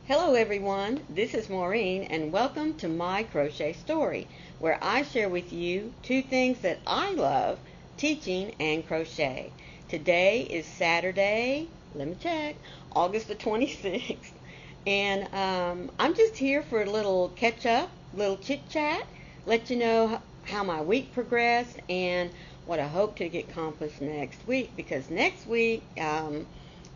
Hello everyone, this is Maureen and welcome to My Crochet Story, where I share with you two things that I love, teaching and crochet. Today is Saturday, let me check, August the 26th, and I'm just here for a little catch-up, little chit-chat, let you know how my week progressed and what I hope to get accomplished next week, because next week,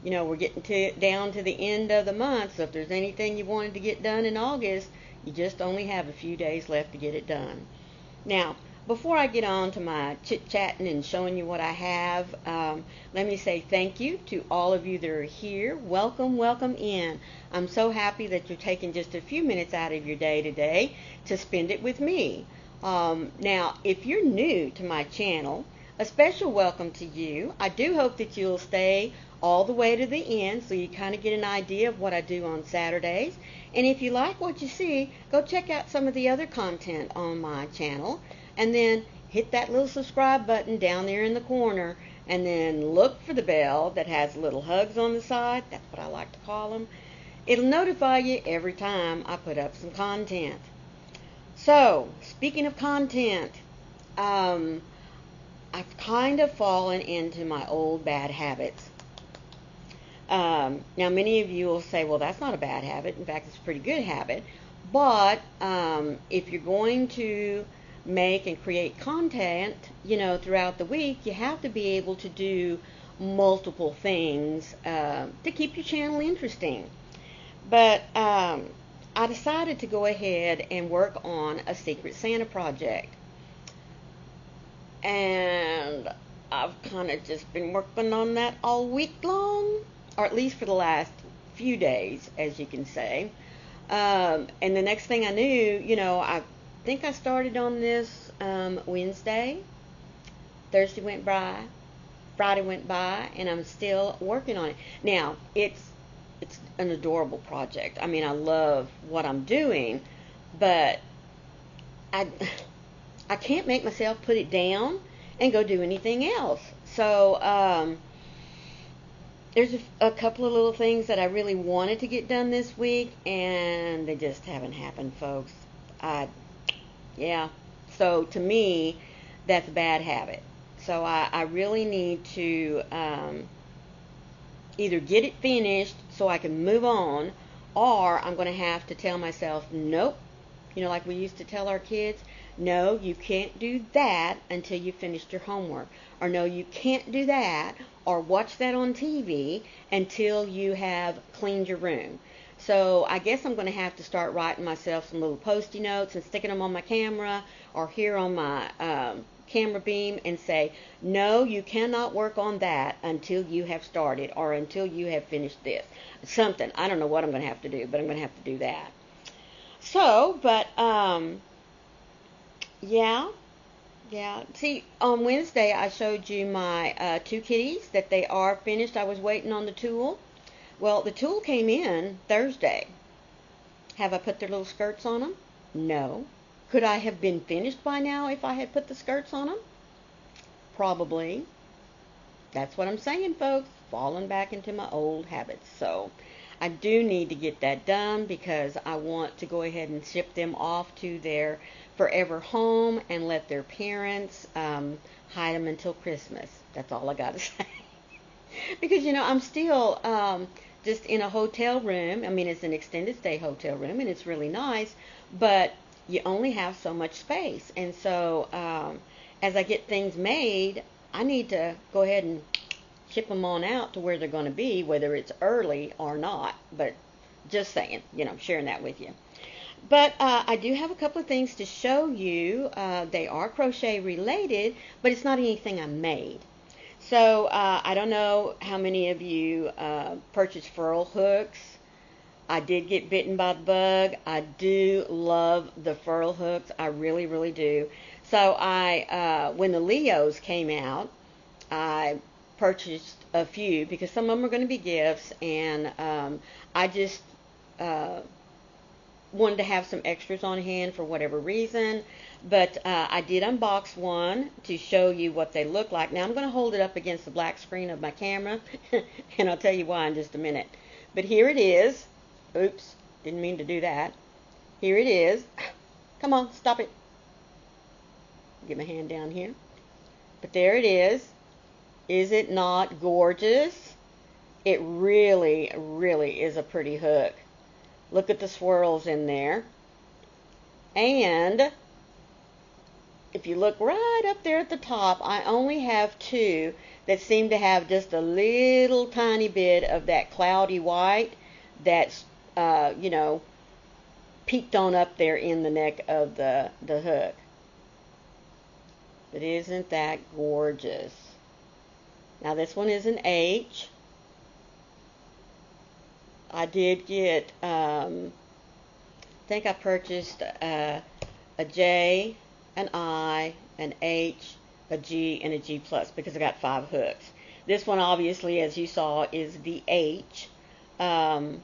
we're getting down to the end of the month, so if there's anything you wanted to get done in August, you just only have a few days left to get it done. Now, before I get on to my chit-chatting and showing you what I have, let me say thank you to all of you that are here. Welcome, welcome in. I'm so happy that you're taking just a few minutes out of your day today to spend it with me. Now, if you're new to my channel, a special welcome to you. I do hope that you'll stay all the way to the end so you kind of get an idea of what I do on Saturdays. And if you like what you see, go check out some of the other content on my channel. And then hit that little subscribe button down there in the corner. And then look for the bell that has little hugs on the side. That's what I like to call them. It'll notify you every time I put up some content. So, speaking of content, I've kind of fallen into my old bad habits. Now, many of you will say, well, that's not a bad habit. In fact, it's a pretty good habit. But if you're going to make and create content, throughout the week, you have to be able to do multiple things to keep your channel interesting. But I decided to go ahead and work on a Secret Santa project. And I've kind of just been working on that all week long, or at least for the last few days, as you can say. And the next thing I knew, I think I started on this Wednesday. Thursday went by, Friday went by, and I'm still working on it. Now, it's an adorable project. I mean, I love what I'm doing, but I can't make myself put it down and go do anything else. So there's a couple of little things that I really wanted to get done this week, and they just haven't happened, folks. So to me, that's a bad habit. So I really need to either get it finished so I can move on, or I'm going to have to tell myself, nope, like we used to tell our kids, no, you can't do that until you finished your homework. Or no, you can't do that or watch that on TV until you have cleaned your room. So I guess I'm going to have to start writing myself some little post-it notes and sticking them on my camera or here on my camera beam and say, no, you cannot work on that until you have started or until you have finished this. Something. I don't know what I'm going to have to do, but I'm going to have to do that. So, but, yeah. See, on Wednesday I showed you my two kitties, that they are finished. I was waiting on the tulle. Well, the tulle came in Thursday. Have I put their little skirts on them? No. Could I have been finished by now if I had put the skirts on them? Probably. That's what I'm saying, folks. Falling back into my old habits. So I do need to get that done because I want to go ahead and ship them off to their forever home and let their parents hide them until Christmas. That's all I got to say. Because, I'm still just in a hotel room. I mean, it's an extended stay hotel room, and it's really nice, but you only have so much space. And so as I get things made, I need to go ahead and ship them on out to where they're going to be, whether it's early or not. But just saying, sharing that with you. But I do have a couple of things to show you. They are crochet related, but it's not anything I made. So I don't know how many of you purchased furl hooks. I did get bitten by the bug. I do love the furl hooks. I really, really do. So when the Leos came out, I purchased a few because some of them are going to be gifts, and I just wanted to have some extras on hand for whatever reason. But I did unbox one to show you what they look like. Now I'm going to hold it up against the black screen of my camera and I'll tell you why in just a minute. But here it is. Oops, didn't mean to do that. Here it is. Come on, stop it. Get my hand down here. But there it is. Is it not gorgeous? It really, really is a pretty hook. Look at the swirls in there. And if you look right up there at the top, I only have two that seem to have just a little tiny bit of that cloudy white that's, you know, peeked on up there in the neck of the hook. But isn't that gorgeous? Now this one is an H. I did get, I think I purchased a J, an I, an H, a G, and a G plus because I got 5 hooks. This one obviously, as you saw, is the H. And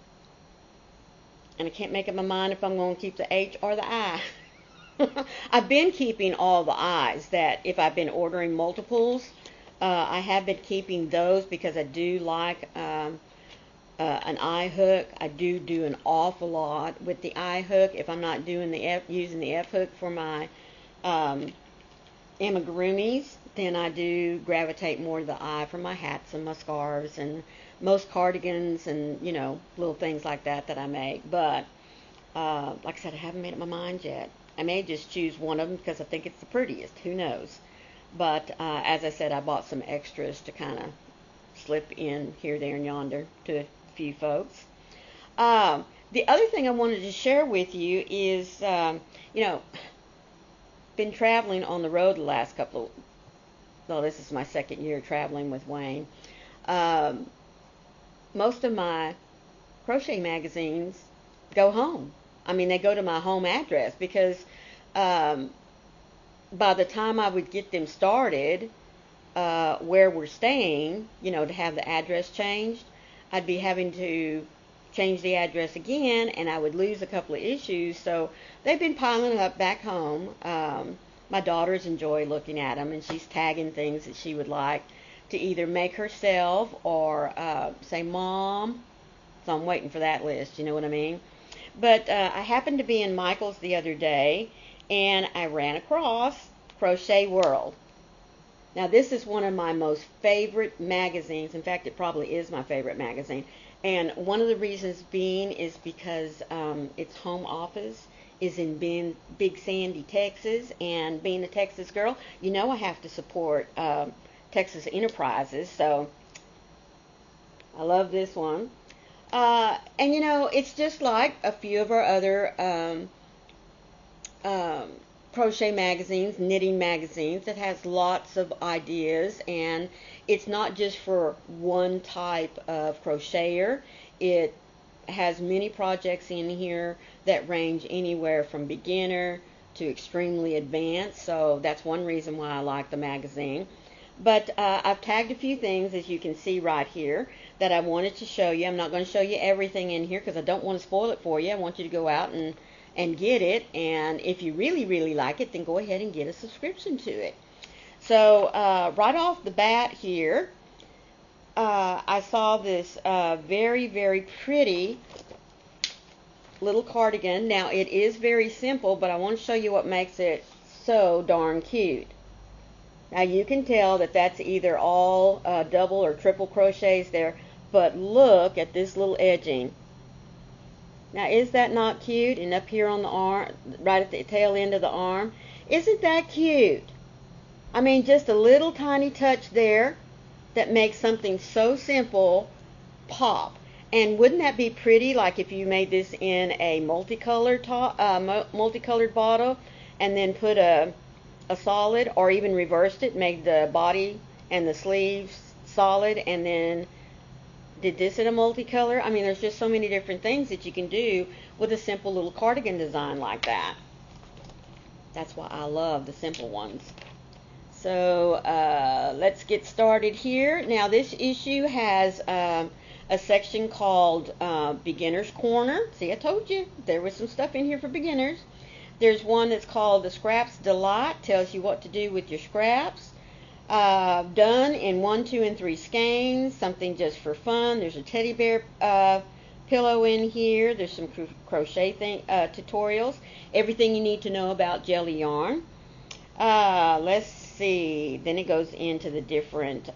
I can't make up my mind if I'm going to keep the H or the I. I've been keeping all the I's, that if I've been ordering multiples, I have been keeping those because I do like an I hook. I do an awful lot with the I hook. If I'm not doing the using the F hook for my amigurumis, then I do gravitate more to the I for my hats and my scarves and most cardigans and, you know, little things like that I make. But like I said, I haven't made up my mind yet. I may just choose one of them because I think it's the prettiest. Who knows? But as I said, I bought some extras to kind of slip in here, there, and yonder to a few folks. The other thing I wanted to share with you is, you know, been traveling on the road the last couple of, well, this is my 2nd year traveling with Wayne. Most of my crochet magazines go home. I mean, they go to my home address because by the time I would get them started where we're staying, you know, to have the address changed, I'd be having to change the address again, and I would lose a couple of issues. So they've been piling up back home. My daughters enjoy looking at them, and she's tagging things that she would like to either make herself or say, Mom. So I'm waiting for that list, you know what I mean? But I happened to be in Michael's the other day, and I ran across Crochet World. Now, this is one of my most favorite magazines. In fact, it probably is my favorite magazine. And one of the reasons being is because its home office is in Big Sandy, Texas. And being a Texas girl, you know I have to support Texas enterprises. So I love this one. And you know, it's just like a few of our other crochet magazines, knitting magazines, that has lots of ideas, and it's not just for one type of crocheter. It has many projects in here that range anywhere from beginner to extremely advanced, so that's one reason why I like the magazine. But I've tagged a few things, as you can see right here, that I wanted to show you. I'm not going to show you everything in here because I don't want to spoil it for you. I want you to go out and get it. And if you really, really like it, then go ahead and get a subscription to it. So right off the bat here, I saw this very, very pretty little cardigan. Now, it is very simple, but I want to show you what makes it so darn cute. Now you can tell that that's either all double or triple crochets there, but look at this little edging. Now, is that not cute? And up here on the arm, right at the tail end of the arm, isn't that cute? I mean, just a little tiny touch there that makes something so simple pop. And wouldn't that be pretty, like if you made this in a multicolored bottle and then put a solid, or even reversed it, made the body and the sleeves solid, and then did this in a multicolor. I mean, there's just so many different things that you can do with a simple little cardigan design like that. That's why I love the simple ones. So let's get started here. Now, this issue has a section called Beginner's Corner. See, I told you there was some stuff in here for beginners. There's one that's called the Scraps Delight, tells you what to do with your scraps. Done in 1, 2, and 3 skeins, something just for fun. There's a teddy bear pillow in here. There's some crochet tutorials. Everything you need to know about jelly yarn. Let's see. Then it goes into the different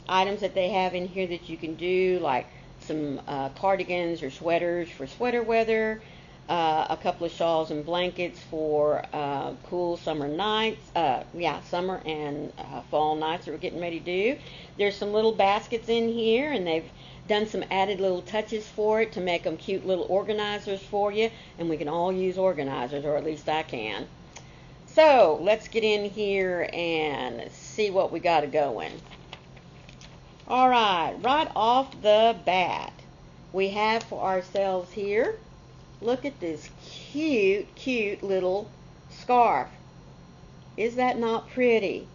items that they have in here that you can do, like some cardigans or sweaters for sweater weather, a couple of shawls and blankets for cool summer nights, summer and fall nights that we're getting ready to do. There's some little baskets in here, and they've done some added little touches for it to make them cute little organizers for you, and we can all use organizers, or at least I can. So let's get in here and see what we got going. Alright, right off the bat, we have for ourselves here, look at this cute little scarf. Is that not pretty?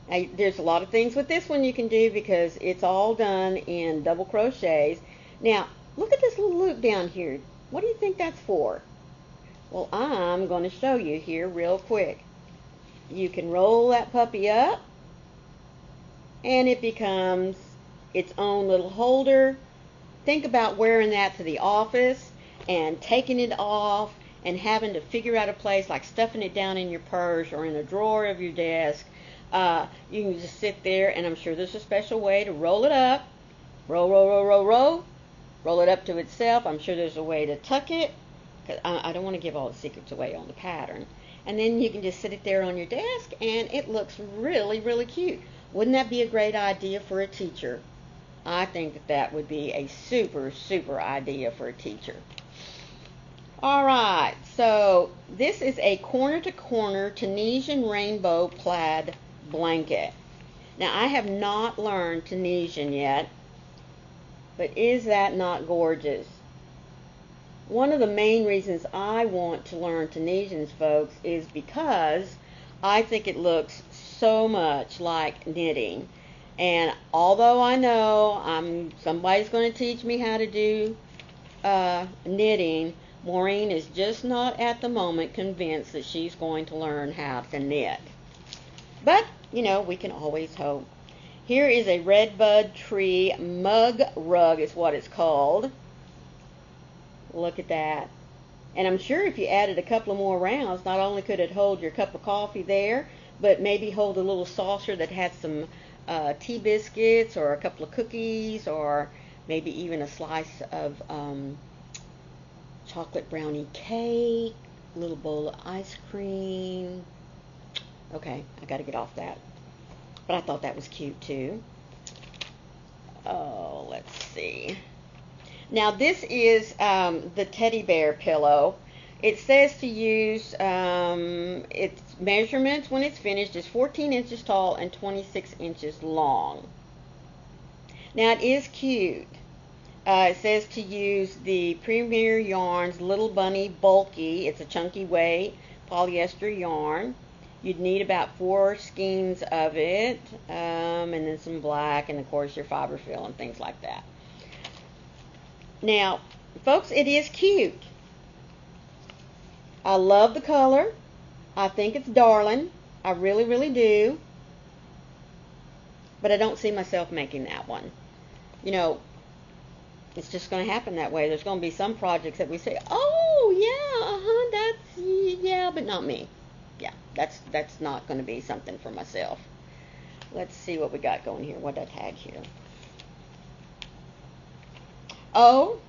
Now, there's a lot of things with this one you can do because it's all done in double crochets. Now, look at this little loop down here. What do you think that's for? Well, I'm going to show you here real quick. You can roll that puppy up, and it becomes its own little holder. Think about wearing that to the office and taking it off and having to figure out a place, like stuffing it down in your purse or in a drawer of your desk. You can just sit there, and I'm sure there's a special way to roll it up. Roll it up to itself. I'm sure there's a way to tuck it, because I don't want to give all the secrets away on the pattern. And then you can just sit it there on your desk, and it looks really cute. Wouldn't that be a great idea for a teacher? I think that that would be a super idea for a teacher. Alright, so this is a corner-to-corner Tunisian rainbow plaid blanket. Now, I have not learned Tunisian yet, but is that not gorgeous? One of the main reasons I want to learn Tunisians, folks, is because I think it looks so much like knitting. And although I know somebody's going to teach me how to do knitting, Maureen is just not at the moment convinced that she's going to learn how to knit. But, you know, we can always hope. Here is a redbud tree mug rug is what it's called. Look at that. And I'm sure if you added a couple of more rounds, not only could it hold your cup of coffee there, but maybe hold a little saucer that had some tea biscuits or a couple of cookies, or maybe even a slice of chocolate brownie cake, a little bowl of ice cream. Okay, I got to get off that. But I thought that was cute too. Oh, let's see. Now this is the teddy bear pillow. It says to use, its measurements when it's finished is 14 inches tall and 26 inches long. Now it is cute. It says to use the Premier Yarns Little Bunny Bulky. It's a chunky weight polyester yarn. You'd need about 4 skeins of it, and then some black, and of course your fiber fill and things like that. Now, folks, it is cute. I love the color. I think it's darling. I really do. But I don't see myself making that one. You know, it's just going to happen that way. There's going to be some projects that we say, oh, yeah, that's, yeah, but not me. Yeah, that's not going to be something for myself. Let's see what we got going here. What did I tag here? Oh,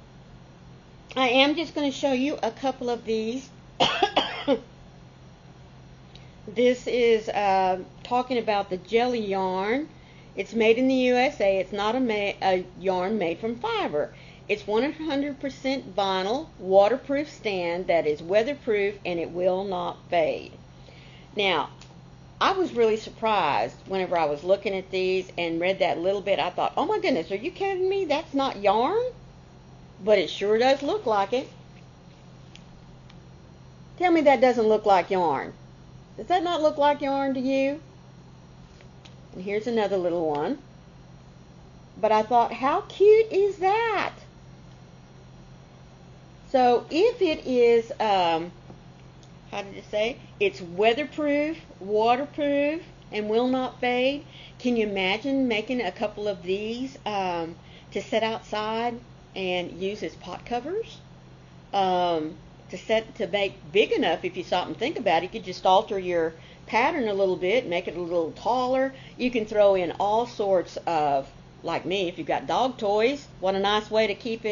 I am just going to show you a couple of these. This is talking about the jelly yarn. It's made in the USA. It's not a yarn made from fiber. It's 100% vinyl, waterproof stand that is weatherproof, and it will not fade. Now, I was really surprised whenever I was looking at these and read that little bit. I thought, oh my goodness, are you kidding me? That's not yarn? But it sure does look like it. Tell me that doesn't look like yarn. Does that not look like yarn to you? And here's another little one. But I thought, how cute is that? So if it is, how did it say? It's weatherproof, waterproof, and will not fade. Can you imagine making a couple of these to set outside and use as pot covers. To make big enough, if you stop and think about it, you could just alter your pattern a little bit, make it a little taller. You can throw in all sorts of, like me, if you've got dog toys, what a nice way to keep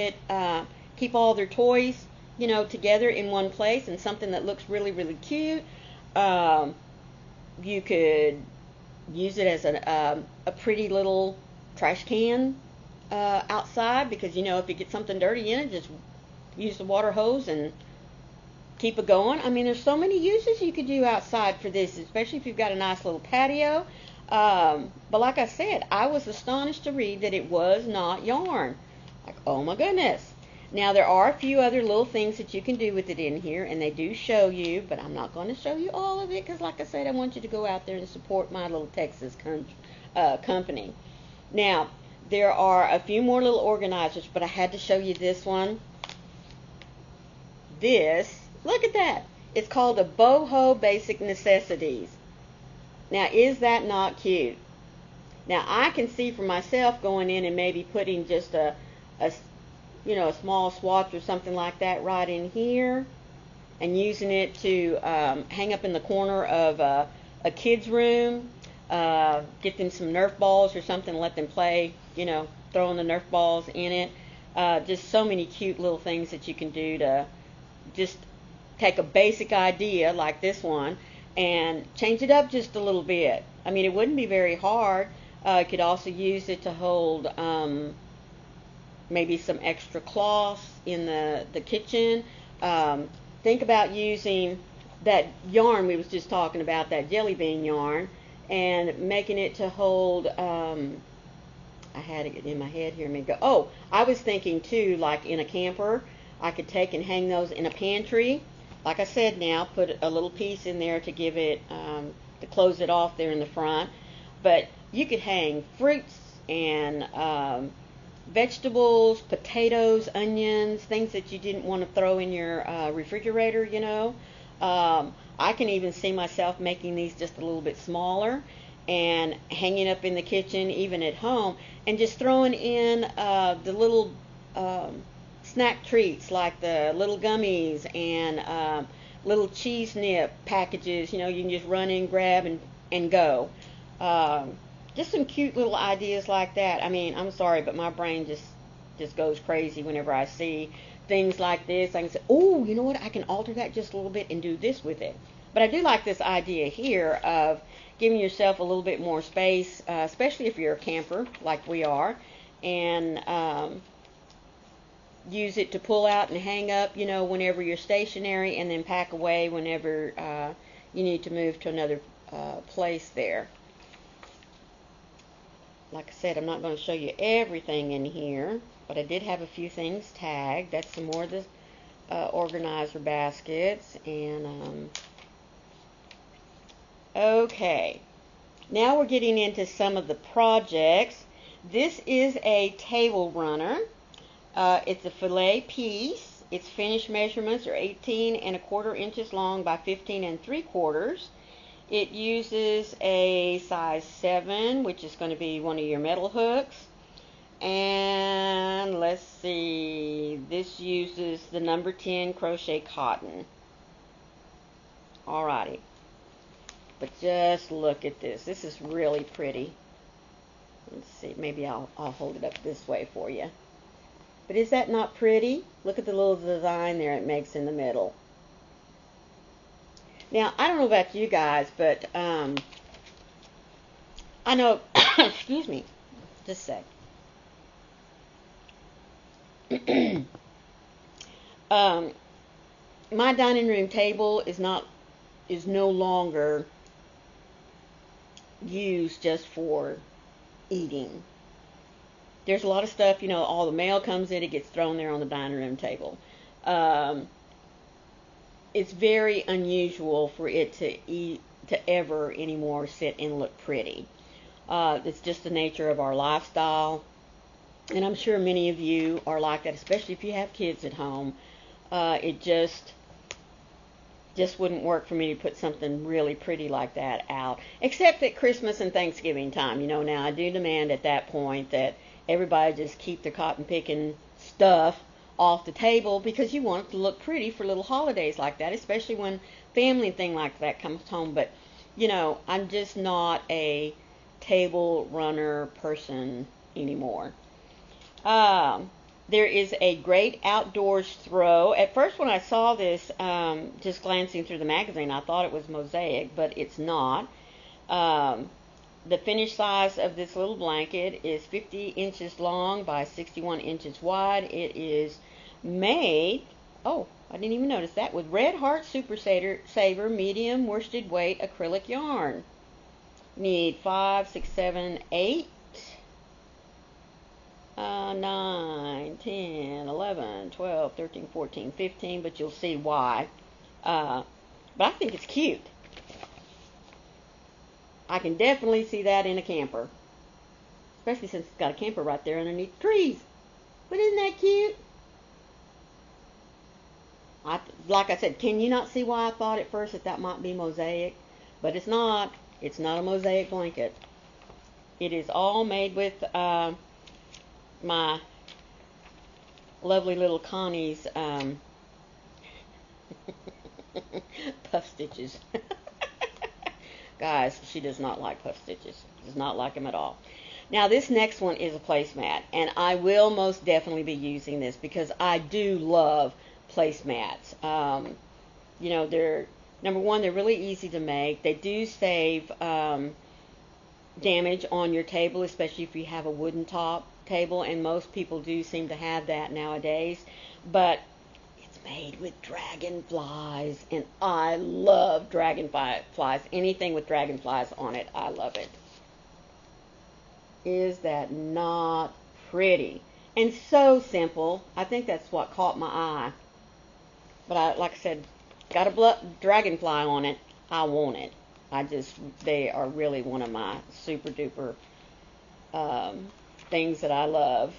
all their toys, together in one place, and something that looks really, really cute. You could use it as a pretty little trash can outside, because if you get something dirty in it, just use the water hose and keep it going. I mean, there's so many uses you could do outside for this, especially if you've got a nice little patio. But like I said, I was astonished to read that it was not yarn. Like, oh my goodness. Now, there are a few other little things that you can do with it in here, and they do show you, but I'm not going to show you all of it, because like I said, I want you to go out there and support my little Texas company. Now, there are a few more little organizers, but I had to show you this one. Look at that. It's called a Boho Basic Necessities. Now, is that not cute? Now, I can see for myself going in and maybe putting just a small swatch or something like that right in here, and using it to hang up in the corner of a kid's room. Get them some Nerf balls or something, let them play, throwing the Nerf balls in it. Just so many cute little things that you can do to just take a basic idea like this one and change it up just a little bit. I mean, it wouldn't be very hard. You could also use it to hold maybe some extra cloths in the kitchen. Think about using that yarn we was just talking about, that jelly bean yarn, and making it to hold, I had it in my head here a minute ago. Oh, I was thinking too, like in a camper, I could take and hang those in a pantry. Like I said, now put a little piece in there to give it, to close it off there in the front. But you could hang fruits and vegetables, potatoes, onions, things that you didn't want to throw in your refrigerator, I can even see myself making these just a little bit smaller and hanging up in the kitchen, even at home, and just throwing in the little snack treats, like the little gummies and little cheese nip packages. You can just run in, grab, and go. Just some cute little ideas like that. I mean, I'm sorry, but my brain just goes crazy whenever I see things like this. I can say, oh, you know what? I can alter that just a little bit and do this with it. But I do like this idea here of giving yourself a little bit more space, especially if you're a camper like we are, and use it to pull out and hang up, whenever you're stationary, and then pack away whenever you need to move to another place there. Like I said, I'm not going to show you everything in here, but I did have a few things tagged. That's some more of the organizer baskets. And okay, now we're getting into some of the projects. This is a table runner. It's a filet piece. Its finished measurements are 18¼ inches long by 15¾ It uses a size 7, which is going to be one of your metal hooks. And let's see, this uses the number 10 crochet cotton. Alrighty. But just look at this. This is really pretty. Let's see, maybe I'll hold it up this way for you. But is that not pretty? Look at the little design there it makes in the middle. Now, I don't know about you guys, but I know, excuse me, just a sec. My dining room table is no longer used just for eating. There's a lot of stuff, all the mail comes in, it gets thrown there on the dining room table. It's very unusual for it to ever anymore sit and look pretty. It's just the nature of our lifestyle, and I'm sure many of you are like that, especially if you have kids at home. It just wouldn't work for me to put something really pretty like that out, except at Christmas and Thanksgiving time. Now I do demand at that point that everybody just keep their cotton picking stuff off the table because you want it to look pretty for little holidays like that, especially when family and thing like that comes home. But, you know, I'm just not a table runner person anymore. There is a great outdoors throw. At first when I saw this, just glancing through the magazine, I thought it was mosaic, but it's not. The finished size of this little blanket is 50 inches long by 61 inches wide. It is made, oh, I didn't even notice that, with Red Heart Super Saver medium worsted weight acrylic yarn. Need 5, 6, 7, 8, 9, 10, 11, 12, 13, 14, 15, but you'll see why. But I think it's cute. I can definitely see that in a camper. Especially since it's got a camper right there underneath the trees. But isn't that cute? Like I said, can you not see why I thought at first that might be mosaic? But it's not. It's not a mosaic blanket. It is all made with my lovely little Connie's puff stitches. Guys, she does not like puff stitches. Does not like them at all. Now, this next one is a placemat, and I will most definitely be using this because I do love placemats. You know, they're, number one, they're really easy to make. They do save damage on your table, especially if you have a wooden top table, and most people do seem to have that nowadays. But it's made with dragonflies, and I love dragonflies. Anything with dragonflies on it, I love it. Is that not pretty? And so simple. I think that's what caught my eye. But like I said, got a dragonfly on it. I want it. They are really one of my super duper things that I love.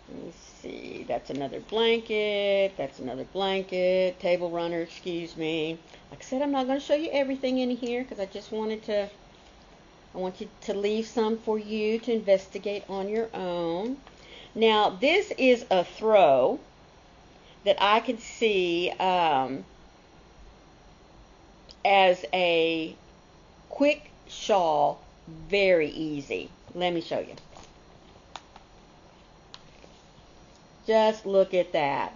Let me see. That's another blanket. That's another blanket. Table runner, excuse me. Like I said, I'm not going to show you everything in here because I just wanted to, I want you to leave some for you to investigate on your own. Now, this is a throw that I can see as a quick shawl, very easy. Let me show you. Just look at that.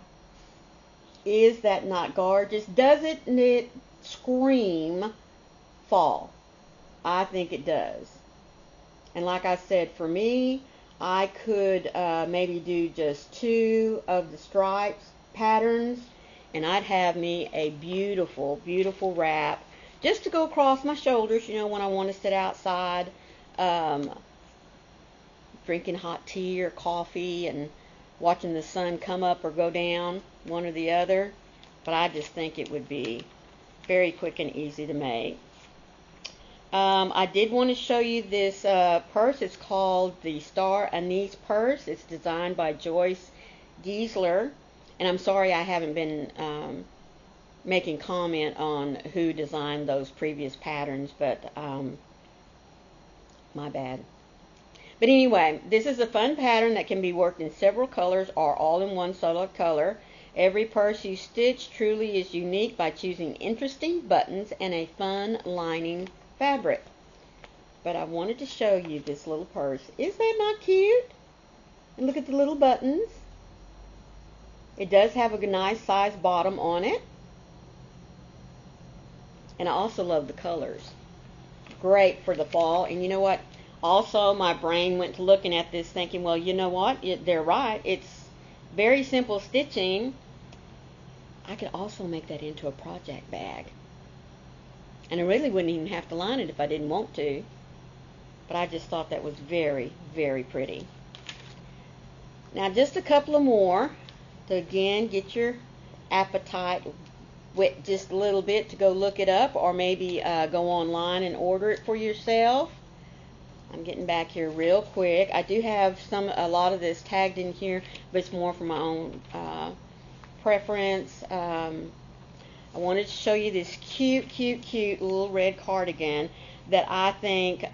Is that not gorgeous? Doesn't it scream fall? I think it does. And like I said, for me, I could maybe do just 2 of the stripes patterns, and I'd have me a beautiful, beautiful wrap just to go across my shoulders, you know, when I want to sit outside drinking hot tea or coffee and watching the sun come up or go down, one or the other. But I just think it would be very quick and easy to make. I did want to show you this purse. It's called the Star Anise purse. It's designed by Joyce Giesler. And I'm sorry I haven't been making comment on who designed those previous patterns, but my bad. But anyway, this is a fun pattern that can be worked in several colors or all in one solid color. Every purse you stitch truly is unique by choosing interesting buttons and a fun lining fabric. But I wanted to show you this little purse. Is that not cute? And look at the little buttons. It does have a nice size bottom on it. And I also love the colors. Great for the fall. And you know what? Also, my brain went to looking at this thinking, well, you know what? They're right. It's very simple stitching. I could also make that into a project bag. And I really wouldn't even have to line it if I didn't want to. But I just thought that was very, very pretty. Now, just a couple of more to, again, get your appetite wet just a little bit to go look it up, or maybe go online and order it for yourself. I'm getting back here real quick. I do have a lot of this tagged in here, but it's more for my own preference. I wanted to show you this cute, cute, cute little red cardigan that I think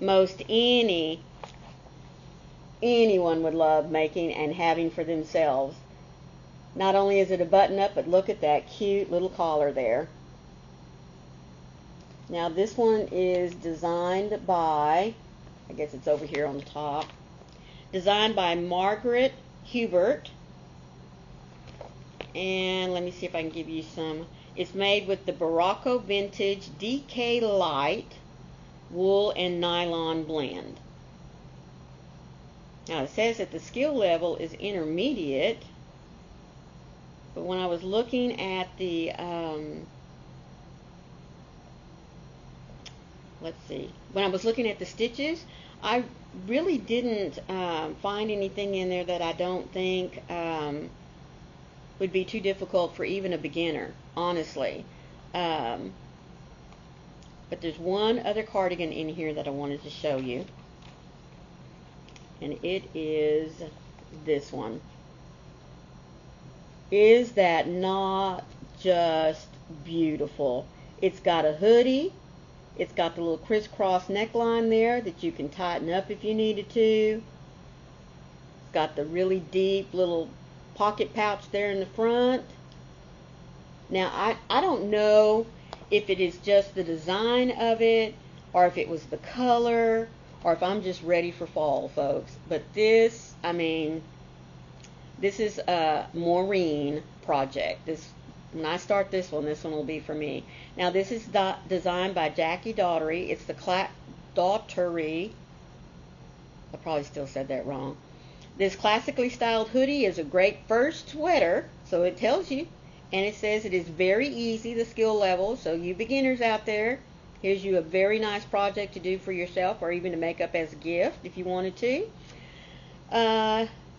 most any anyone would love making and having for themselves. Not only is it a button-up, but look at that cute little collar there. Now this one is designed by, I guess it's over here on the top, designed by Margaret Hubert. And let me see if I can give you some. It's made with the Barocco Vintage DK Light wool and nylon blend. Now it says that the skill level is intermediate, but when I was looking at the let's see, when I was looking at the stitches, I really didn't find anything in there that I don't think would be too difficult for even a beginner, honestly. But there's one other cardigan in here that I wanted to show you, and it is this one. Is that not just beautiful? It's got a hoodie. It's got the little crisscross neckline there that you can tighten up if you needed to. It's got the really deep little pocket pouch there in the front. Now I don't know if it is just the design of it, or if it was the color, or if I'm just ready for fall, folks. But this, I mean, this is a Maureen project. When I start this one will be for me. Now this is designed by Jackie Daughtery. It's the Daughtery. I probably still said that wrong. This classically styled hoodie is a great first sweater, so it tells you. And it says it is very easy, the skill level. So you beginners out there, here's you a very nice project to do for yourself, or even to make up as a gift if you wanted to.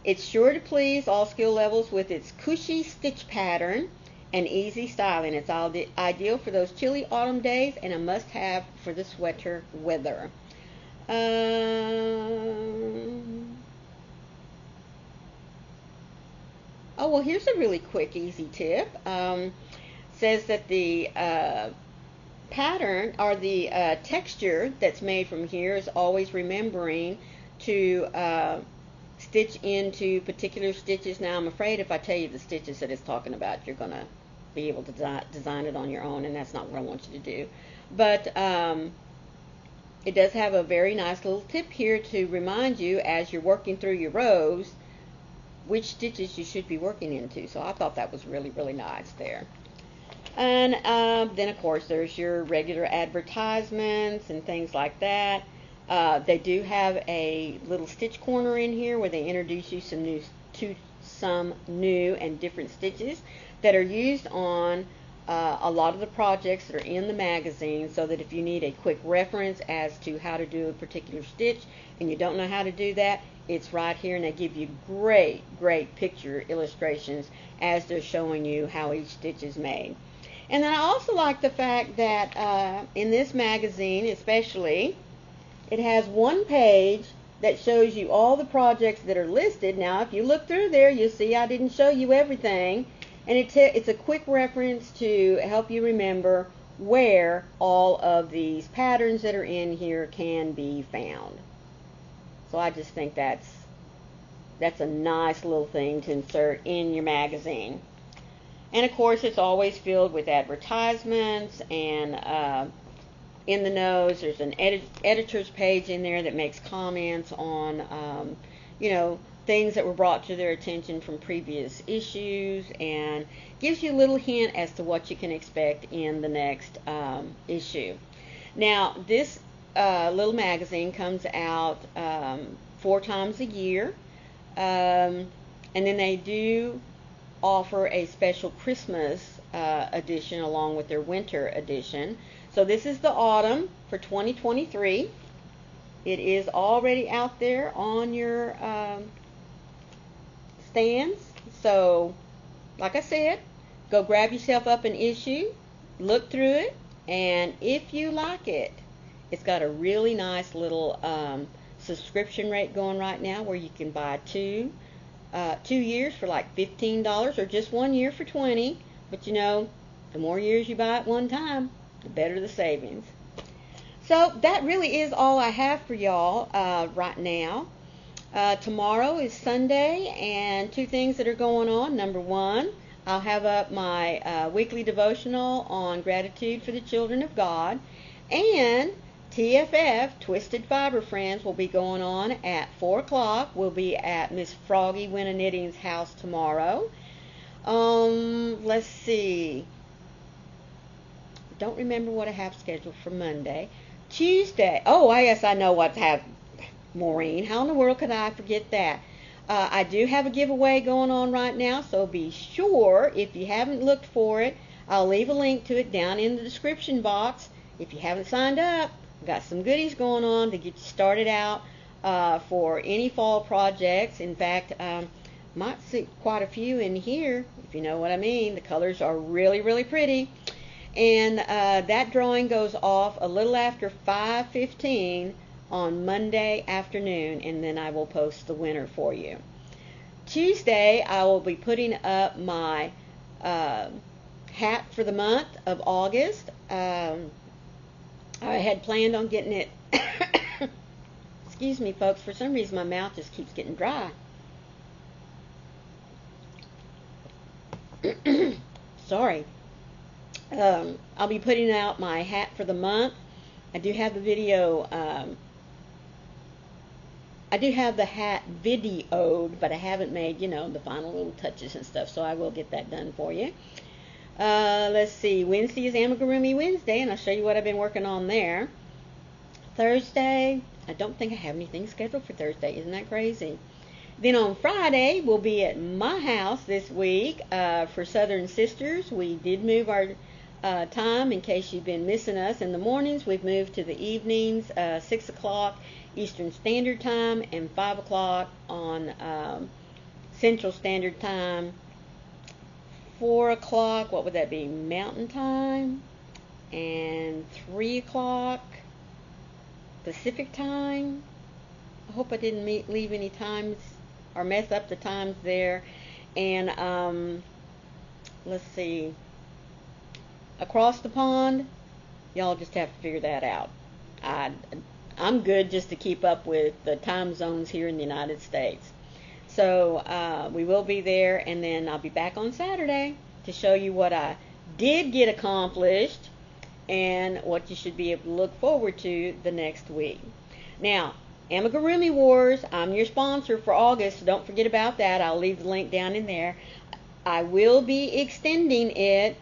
It's sure to please all skill levels with its cushy stitch pattern and easy styling. It's ideal for those chilly autumn days and a must-have for the sweater weather. Oh, well, here's a really quick, easy tip. Says that the pattern, or the texture that's made from here, is always remembering to stitch into particular stitches. Now, I'm afraid if I tell you the stitches that it's talking about, you're going to be able to design it on your own, and that's not what I want you to do. But it does have a very nice little tip here to remind you, as you're working through your rows, which stitches you should be working into. So I thought that was really, really nice there. And then, of course, there's your regular advertisements and things like that. They do have a little stitch corner in here where they introduce you some new and different stitches that are used on a lot of the projects that are in the magazine, so that if you need a quick reference as to how to do a particular stitch and you don't know how to do that, it's right here, and they give you great picture illustrations as they're showing you how each stitch is made. And then I also like the fact that in this magazine especially, it has one page that shows you all the projects that are listed. Now, if you look through there, you'll see I didn't show you everything. And it's a quick reference to help you remember where all of these patterns that are in here can be found. So I just think that's a nice little thing to insert in your magazine. And of course, it's always filled with advertisements, and in the nose there's an editor's page in there that makes comments on things that were brought to their attention from previous issues, and gives you a little hint as to what you can expect in the next issue. Now, this little magazine comes out 4 times a year, and then they do offer a special Christmas edition along with their winter edition. So this is the autumn for 2023. It is already out there on your stands. So, like I said, go grab yourself up an issue, look through it, and if you like it, it's got a really nice little subscription rate going right now where you can buy 2 years for like $15, or just 1 year for $20. But the more years you buy at one time, the better the savings. So that really is all I have for y'all right now. Tomorrow is Sunday, and two things that are going on. Number one, I'll have up my weekly devotional on gratitude for the children of God, and TFF, Twisted Fiber Friends, will be going on at 4 o'clock. We'll be at Miss Froggy Winna Knitting's house tomorrow. Let's see. Don't remember what I have scheduled for Monday. Tuesday. Oh, I guess I know what to have. Maureen, how in the world could I forget that? I do have a giveaway going on right now, so be sure, if you haven't looked for it, I'll leave a link to it down in the description box. If you haven't signed up, I've got some goodies going on to get you started out for any fall projects. In fact, might see quite a few in here, if you know what I mean. The colors are really, really pretty. And that drawing goes off a little after 5:15 on Monday afternoon, and then I will post the winner for you. Tuesday, I will be putting up my hat for the month of August. I had planned on getting it, excuse me folks, for some reason my mouth just keeps getting dry. Sorry. I'll be putting out my hat for the month. I do have the video, I do have the hat videoed, but I haven't made, the final little touches and stuff, so I will get that done for you. Let's see, Wednesday is Amigurumi Wednesday, and I'll show you what I've been working on there. Thursday, I don't think I have anything scheduled for Thursday. Isn't that crazy? Then on Friday, we'll be at my house this week for Southern Sisters. We did move our time, in case you've been missing us. In the mornings, we've moved to the evenings, 6 o'clock Eastern Standard Time and 5 o'clock on Central Standard Time. 4 o'clock, what would that be, Mountain Time? And 3 o'clock Pacific Time. I hope I didn't leave any times or mess up the times there. And let's see, across the pond, y'all just have to figure that out. I'm good just to keep up with the time zones here in the United States. So we will be there, and then I'll be back on Saturday to show you what I did get accomplished and what you should be able to look forward to the next week. Now, Amigurumi Wars, I'm your sponsor for August, so don't forget about that. I'll leave the link down in there. I will be extending it,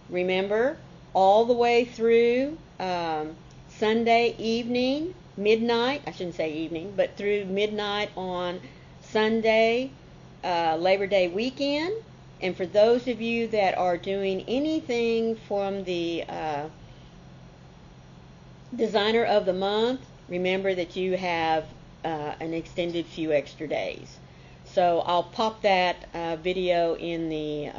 remember, all the way through Sunday evening, midnight, I shouldn't say evening, but through midnight on Sunday, Labor Day weekend. And for those of you that are doing anything from the Designer of the Month, remember that you have an extended few extra days. So I'll pop that video in the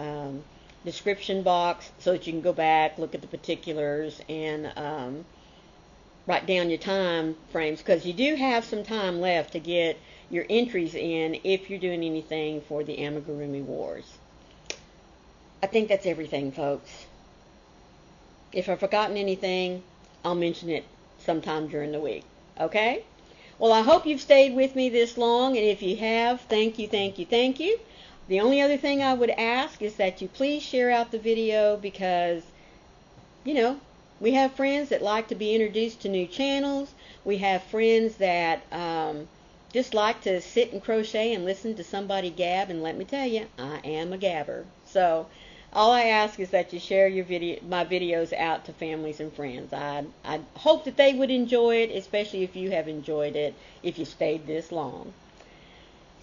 description box so that you can go back, look at the particulars, and write down your time frames, because you do have some time left to get your entries in if you're doing anything for the Amigurumi Wars. I think that's everything, folks. If I've forgotten anything, I'll mention it sometime during the week. Okay? Well, I hope you've stayed with me this long, and if you have, thank you, thank you, thank you. The only other thing I would ask is that you please share out the video, because, we have friends that like to be introduced to new channels. We have friends that just like to sit and crochet and listen to somebody gab, and let me tell you, I am a gabber. So all I ask is that you share my videos out to families and friends. I hope that they would enjoy it, especially if you have enjoyed it, if you stayed this long.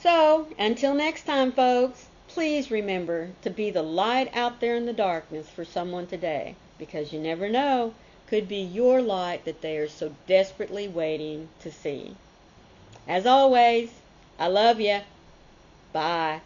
So until next time, folks, please remember to be the light out there in the darkness for someone today, because you never know, could be your light that they are so desperately waiting to see. As always, I love you. Bye.